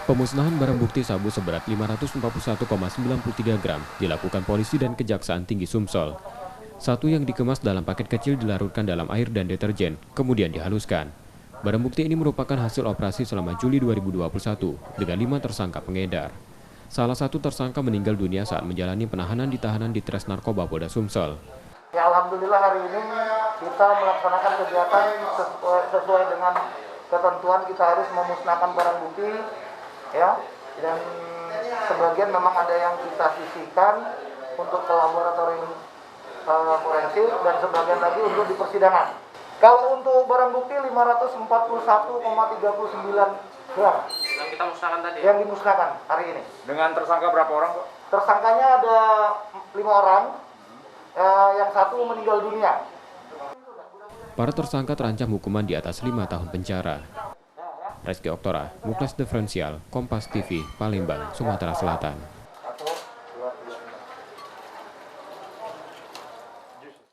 Pemusnahan barang bukti sabu seberat 541,93 gram dilakukan polisi dan Kejaksaan Tinggi Sumsel. Satu yang dikemas dalam paket kecil dilarutkan dalam air dan deterjen, kemudian dihaluskan. Barang bukti ini merupakan hasil operasi selama Juli 2021 dengan 5 tersangka pengedar. Salah satu tersangka meninggal dunia saat menjalani penahanan di tahanan di Tres Narkoba Polda Sumsel. Ya, alhamdulillah hari ini kita melaksanakan kegiatan sesuai dengan ketentuan. Kita harus memusnahkan barang bukti, ya, dan sebagian memang ada yang kita sisihkan untuk ke laboratorium forensik dan sebagian lagi untuk di persidangan. Kalau untuk barang bukti 541,39 gram yang kita musnahkan tadi, yang dimusnahkan hari ini. Dengan tersangka berapa orang, Pak? Tersangkanya ada 5 orang, yang 1 meninggal dunia. Para tersangka terancam hukuman di atas 5 tahun penjara. Reski Oktora, Muklas Diferensial, Kompas TV, Palembang, Sumatera Selatan.